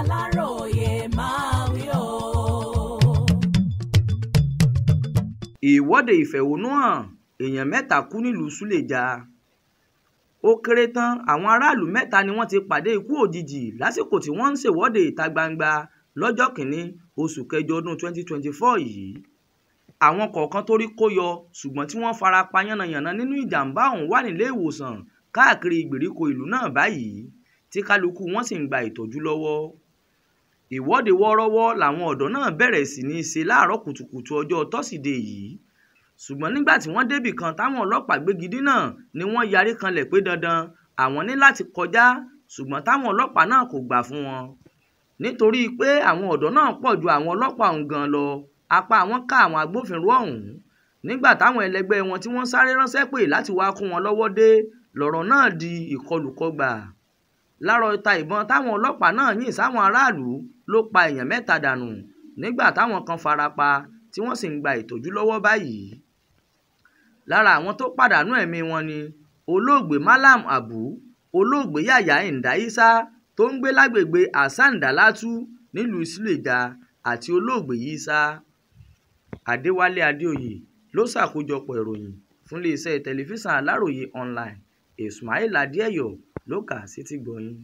Aláròyé máa wí o. Ìwọ́de ìfẹ̀hónúhàn èèyàn 3 kú nílùú Suleja. Ó kéré tán àwọn aráàlú 3 ni wọ́n ti pàdé ikú òjijì lásìkò tí wọ́n ń ṣèwọ́de ìta gbangba lọ́jọ́ 1 oṣù kẹjọ ọdún 2024 yìí. Àwọn kọ̀ọ̀kan tó rí kó yọ ṣùgbọ́n tí wọ́n fara pa yánnayànna nínú ìjàmbá ọ̀hún wà nílé ìwòsàn káàkiri ìgbèríko ìlú náà báyìí tí kálukú wọn sì ń gba ìtọ́jú lọ́wọ́. Ìwọ́de wọ́ọ́rọ́wọ́ làwọn ọ̀dọ́ náà bẹ̀rẹ̀ sí ní ṣe láàárọ̀ kùtùkùtù ọjọ́ tọ́sídẹ̀ẹ́ yìí, ṣùgbọ́n nígbà tí wọ́n débì kan táwọn ọlọ́pàá gbégi dínà ni wọ́n yarí kanlẹ̀ pé dandan àwọn ní láti kọjá, ṣùgbọ́n táwọn ọlọ́pàá náà kò gbà fún wọn. Nítorí pé àwọn ọ̀dọ́ náà pọ̀ ju àwọn ọlọ́pàá ọ̀hún gan lọ, apá wọn ká àwọn agbófinró ọ̀hún. Nígbà táwọn ẹlẹgbẹ́ wọn tí wọ́n sáré ránṣẹ́ pè láti wá kún wọn lọ́wọ́ dé, lọ̀rọ̀ náà di ìkọlùkọgbà. Lárọ̀ ìta ìbọn táwọn ọlọ́pàá náà yìn sáwọn aráàlú ló pa èèyàn 3 dànù nígbà táwọn kan farapa tí wọ́n sì ń gba ìtọ́jú lọ́wọ́ báyìí. Lára àwọn tó pàdánù ẹ̀mí wọn ni olóògbé Mallam Abu, olóògbé Yahya Inda Isa tó ń gbé lágbègbè Hasan Dalatu nílùú Suleja àti olóògbé Isa. Adéwálé Adéoyè ló ṣàkójọpọ̀ ìròyìn fún iléeṣẹ́ tẹlifíṣàn Aláròyé online. Ismail Adéẹ̀yọ̀ ló kà á sétígbọ̀ọ́ yín.